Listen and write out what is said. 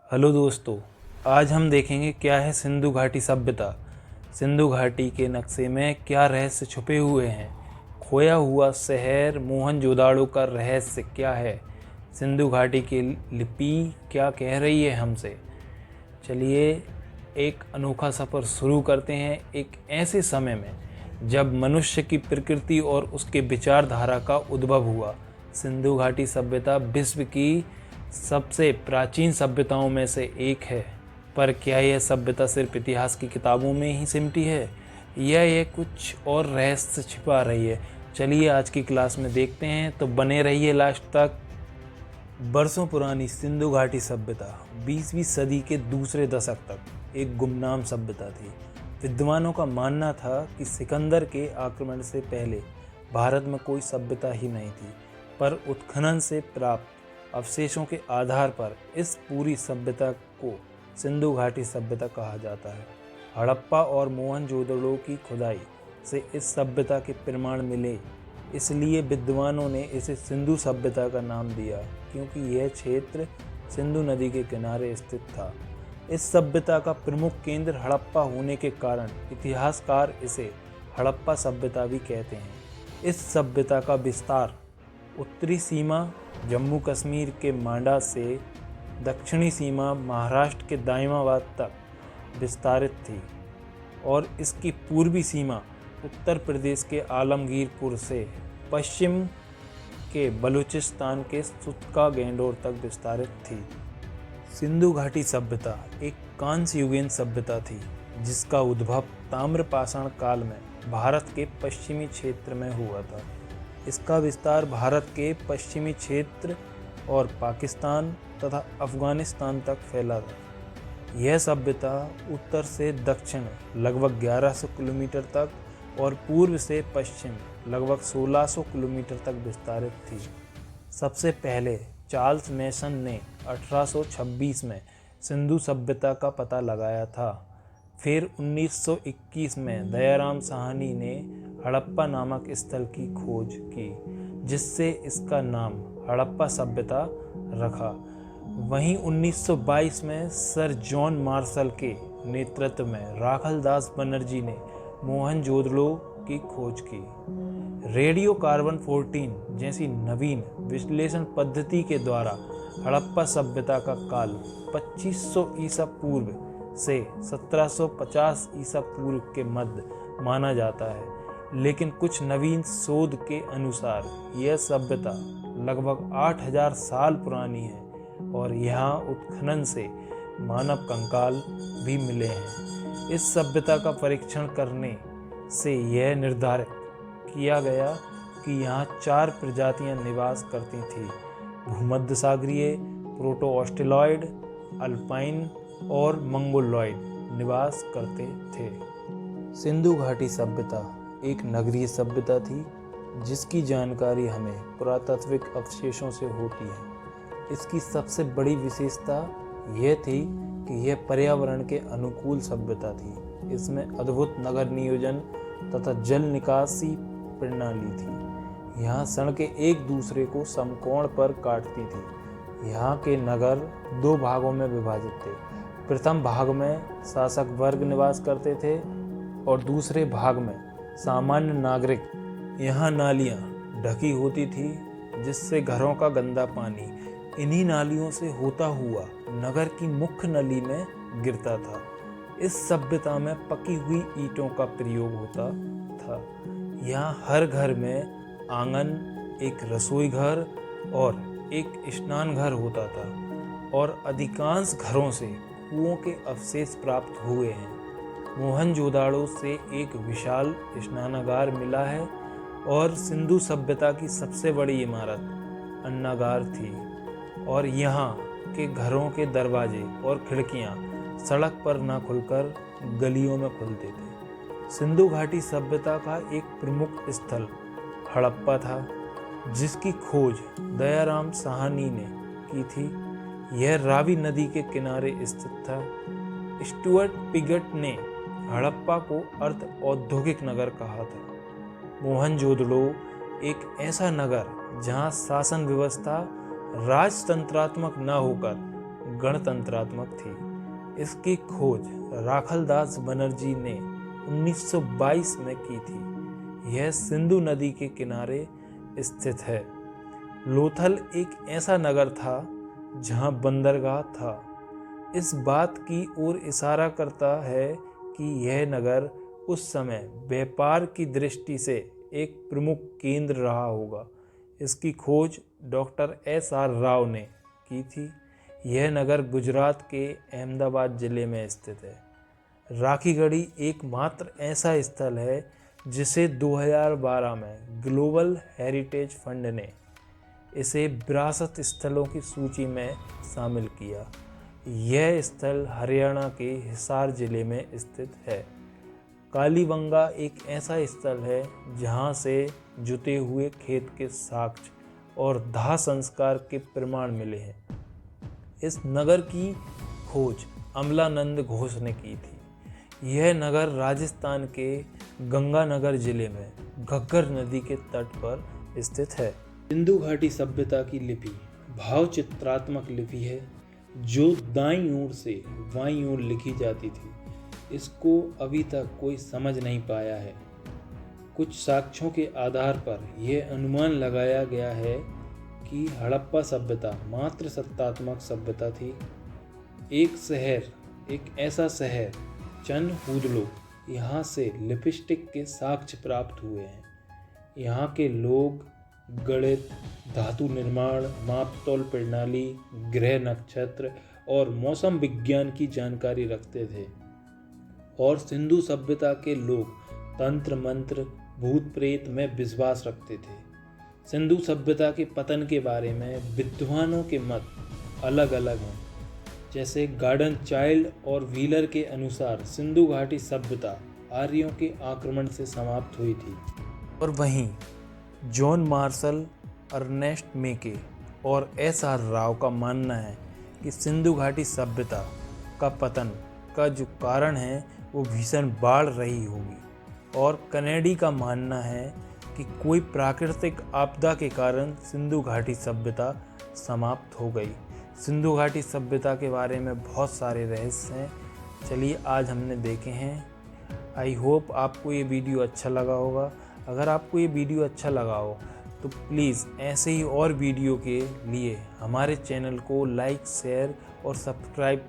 Hello दोस्तों, आज हम देखेंगे क्या है सिंधु घाटी सभ्यता। सिंधु घाटी के नक्शे में क्या रहस्य छुपे हुए हैं। खोया हुआ शहर मोहनजोदाड़ो का रहस्य क्या है। सिंधु घाटी की लिपि क्या कह रही है हमसे। चलिए एक अनोखा सफ़र शुरू करते हैं एक ऐसे समय में जब मनुष्य की प्रकृति और उसके विचारधारा का उद्भव हुआ। सिंधु घाटी सभ्यता विश्व की सबसे प्राचीन सभ्यताओं में से एक है। पर क्या यह सभ्यता सिर्फ इतिहास की किताबों में ही सिमटी है या यह कुछ और रहस्य छिपा रही है। चलिए आज की क्लास में देखते हैं, तो बने रहिए लास्ट तक। बरसों पुरानी सिंधु घाटी सभ्यता 20वीं सदी के दूसरे दशक तक एक गुमनाम सभ्यता थी। विद्वानों का मानना था कि सिकंदर के आक्रमण से पहले भारत में कोई सभ्यता ही नहीं थी, पर उत्खनन से प्राप्त अवशेषों के आधार पर इस पूरी सभ्यता को सिंधु घाटी सभ्यता कहा जाता है। हड़प्पा और मोहनजोदड़ो की खुदाई से इस सभ्यता के प्रमाण मिले, इसलिए विद्वानों ने इसे सिंधु सभ्यता का नाम दिया, क्योंकि यह क्षेत्र सिंधु नदी के किनारे स्थित था। इस सभ्यता का प्रमुख केंद्र हड़प्पा होने के कारण इतिहासकार इसे हड़प्पा सभ्यता भी कहते हैं। इस सभ्यता का विस्तार उत्तरी सीमा जम्मू कश्मीर के मांडा से दक्षिणी सीमा महाराष्ट्र के दाइमाबाद तक विस्तारित थी और इसकी पूर्वी सीमा उत्तर प्रदेश के आलमगीरपुर से पश्चिम के बलूचिस्तान के सुतका गेंडोर तक विस्तारित थी। सिंधु घाटी सभ्यता एक कांस्य युगीन सभ्यता थी, जिसका उद्भव ताम्रपाषाण काल में भारत के पश्चिमी क्षेत्र में हुआ था। इसका विस्तार भारत के पश्चिमी क्षेत्र और पाकिस्तान तथा अफगानिस्तान तक फैला था। यह सभ्यता उत्तर से दक्षिण लगभग 1100 किलोमीटर तक और पूर्व से पश्चिम लगभग 1600 किलोमीटर तक विस्तारित थी। सबसे पहले चार्ल्स मेसन ने 1826 में सिंधु सभ्यता का पता लगाया था। फिर 1921 में दयाराम साहनी ने हड़प्पा नामक स्थल की खोज की, जिससे इसका नाम हड़प्पा सभ्यता रखा। वहीं 1922 में सर जॉन मार्शल के नेतृत्व में राखलदास बनर्जी ने मोहनजोदड़ो की खोज की। रेडियो कार्बन 14 जैसी नवीन विश्लेषण पद्धति के द्वारा हड़प्पा सभ्यता का काल 2500 ईसा पूर्व से 1750 ईसा पूर्व के मध्य माना जाता है, लेकिन कुछ नवीन शोध के अनुसार यह सभ्यता लगभग 8000 साल पुरानी है और यहाँ उत्खनन से मानव कंकाल भी मिले हैं। इस सभ्यता का परीक्षण करने से यह निर्धारित किया गया कि यहाँ 4 प्रजातियाँ निवास करती थीं: भूमध्य सागरीय, प्रोटो ऑस्ट्रेलॉयड, अल्पाइन और मंगोलॉयड निवास करते थे। सिंधु घाटी सभ्यता एक नगरीय सभ्यता थी, जिसकी जानकारी हमें पुरातात्विक अवशेषों से होती है। इसकी सबसे बड़ी विशेषता यह थी कि यह पर्यावरण के अनुकूल सभ्यता थी। इसमें अद्भुत नगर नियोजन तथा जल निकासी प्रणाली थी। यहाँ सड़कें एक दूसरे को समकोण पर काटती थी। यहाँ के नगर 2 भागों में विभाजित थे। प्रथम भाग में शासक वर्ग निवास करते थे और दूसरे भाग में सामान्य नागरिक। यहाँ नालियाँ ढकी होती थी, जिससे घरों का गंदा पानी इन्हीं नालियों से होता हुआ नगर की मुख्य नली में गिरता था। इस सभ्यता में पकी हुई ईंटों का प्रयोग होता था। यहाँ हर घर में आंगन, एक रसोई घर और एक स्नान घर होता था और अधिकांश घरों से कुओं के अवशेष प्राप्त हुए हैं। मोहनजोदाड़ो से एक विशाल स्नानागार मिला है और सिंधु सभ्यता की सबसे बड़ी इमारत अन्नागार थी और यहाँ के घरों के दरवाजे और खिड़कियाँ सड़क पर न खुलकर गलियों में खुलते थे। सिंधु घाटी सभ्यता का एक प्रमुख स्थल हड़प्पा था, जिसकी खोज दयाराम साहनी ने की थी। यह रावी नदी के किनारे स्थित था। स्टुअर्ट पिगट ने हड़प्पा को अर्ध औद्योगिक नगर कहा था। मोहनजोदड़ो एक ऐसा नगर जहां शासन व्यवस्था राजतंत्रात्मक न होकर गणतंत्रात्मक थी। इसकी खोज राखलदास बनर्जी ने 1922 में की थी। यह सिंधु नदी के किनारे स्थित है। लोथल एक ऐसा नगर था जहां बंदरगाह था। इस बात की ओर इशारा करता है कि यह नगर उस समय व्यापार की दृष्टि से एक प्रमुख केंद्र रहा होगा। इसकी खोज डॉक्टर एस.आर. राव ने की थी। यह नगर गुजरात के अहमदाबाद जिले में स्थित है। राखीगढ़ी एकमात्र ऐसा स्थल है जिसे 2012 में ग्लोबल हेरिटेज फंड ने इसे विरासत स्थलों की सूची में शामिल किया। यह स्थल हरियाणा के हिसार जिले में स्थित है। कालीबंगा एक ऐसा स्थल है जहां से जुते हुए खेत के साक्ष्य और दाह संस्कार के प्रमाण मिले हैं। इस नगर की खोज अमलानंद घोष ने की थी। यह नगर राजस्थान के गंगानगर जिले में घग्गर नदी के तट पर स्थित है। सिंधु घाटी सभ्यता की लिपि भाव चित्रात्मक लिपि है जो दाईं ओर से बाईं ओर लिखी जाती थी। इसको अभी तक कोई समझ नहीं पाया है। कुछ साक्ष्यों के आधार पर यह अनुमान लगाया गया है कि हड़प्पा सभ्यता मात्र सत्तात्मक सभ्यता थी। एक ऐसा शहर चनहूदलो, यहाँ से लिपस्टिक के साक्ष्य प्राप्त हुए हैं। यहाँ के लोग गणित, धातु निर्माण, मापतौल प्रणाली, ग्रह नक्षत्र और मौसम विज्ञान की जानकारी रखते थे। और सिंधु सभ्यता के लोग तंत्र मंत्र, भूत प्रेत में विश्वास रखते थे। सिंधु सभ्यता के पतन के बारे में विद्वानों के मत अलग अलग हैं। जैसे गार्डन चाइल्ड और व्हीलर के अनुसार सिंधु घाटी सभ्यता आर्यों के आक्रमण से समाप्त हुई थी। और वहीं जॉन मार्शल, अर्नेस्ट मेके और एस.आर. राव का मानना है कि सिंधु घाटी सभ्यता का पतन का जो कारण है वो भीषण बाढ़ रही होगी। और कनेडी का मानना है कि कोई प्राकृतिक आपदा के कारण सिंधु घाटी सभ्यता समाप्त हो गई। सिंधु घाटी सभ्यता के बारे में बहुत सारे रहस्य हैं। चलिए आज हमने देखे हैं। आई होप आपको ये वीडियो अच्छा लगा होगा। अगर आपको ये वीडियो अच्छा लगा हो तो प्लीज़ ऐसे ही और वीडियो के लिए हमारे चैनल को लाइक, शेयर और सब्सक्राइब